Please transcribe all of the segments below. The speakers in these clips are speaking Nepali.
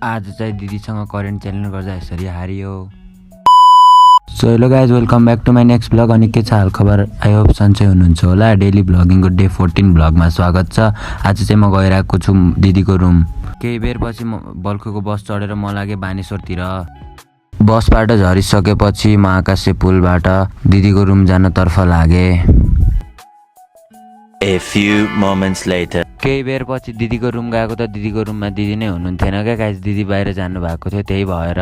आज चाहिँ दिदीसँग करेन्ट च्यालेन्ज गर्दा यसरी हारियो। So hello guys, welcome back to my next blog. अनि के छ हाल खबर? आई होप सन्चै हुनुहुन्छ होला। डेली ब्लगिङको डे 14 ब्लगमा स्वागत छ। आज चाहिँ म गइरहेको छु दिदीको रुम। केही बेरपछि बल्खुको बस चढेर म लागेँ बानेश्वरतिर। बसबाट झरिसकेपछि म आकाशे पुलबाट दिदीको रुम जानतर्फ लागेँ। A few moments later. केही बेरपछि दिदीको रुम गएको त दिदीको रुममा दिदी नै हुनुहुन्थेन क्या गाइस। दिदी बाहिर जानुभएको थियो, त्यही भएर।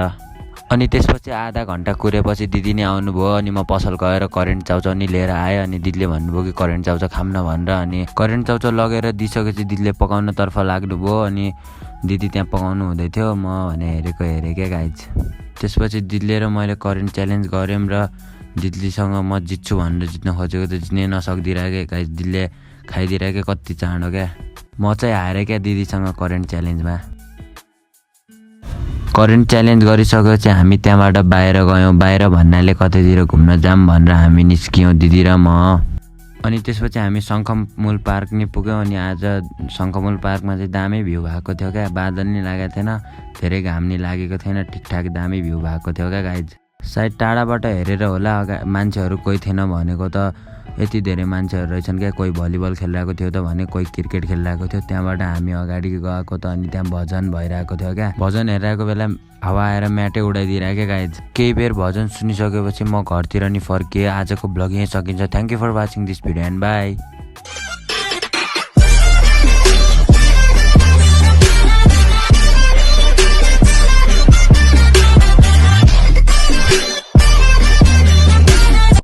अनि त्यसपछि आधा घन्टा कुरेपछि दिदी नै आउनुभयो। अनि म पसल गएर करेन्ट चाउचाउनी लिएर आएँ। अनि दिदीले भन्नुभयो कि करेन्ट चाउचाउ खाम न भनेर। अनि करेन्ट चाउचाउ लगेर दिइसकेपछि दिदीले पकाउनतर्फ लाग्नुभयो। अनि दिदी त्यहाँ पकाउनु हुँदै थियो, म भने हेरेँ क्या गाइज। त्यसपछि दिदीले र मैले करेन्ट च्यालेन्ज गऱ्यौँ र दिदीसँग म जित्छु भनेर जित्न खोजेको त जित्नै नसकिदिरहेको गाइज। दिदीले खाइदिरहेको कति चाँडो क्या। म चाहिँ हारेँ क्या दिदीसँग करेन्ट च्यालेन्जमा। करेन्ट च्यालेन्ज गरिसकेपछि हामी त्यहाँबाट बाहिर गयौँ। बाहिर भन्नाले कतैतिर घुम्न जाऊँ भनेर हामी निस्क्यौँ दिदी र म। अनि त्यसपछि हामी शङ्खमूल पार्क नि पुग्यौँ। अनि आज शङ्खमूल पार्कमा चाहिँ दामी भ्यू भएको थियो क्या। बादल नि लागेको थिएन, धेरै घाम नि लागेको थिएन, ठिकठाक दामी भ्यू भएको थियो क्या गाइज। सायद टाढाबाट हेरेर होला मान्छेहरू कोही थिएन भनेको त यति धेरै मान्छेहरू रहेछन् क्या। कोही भलिबल खेलिरहेको थियो त भने कोही क्रिकेट खेलिरहेको थियो। त्यहाँबाट हामी अगाडि गएको त अनि त्यहाँ भजन भइरहेको थियो क्या। भजन हेरिरहेको बेला हावा आएर म्याटै उडाइदिरहेको क्या गाइज। केही बेर भजन सुनिसकेपछि म घरतिर नि फर्किएँ। आजको ब्लग यहीँ सकिन्छ। Thank you for watching this video and by.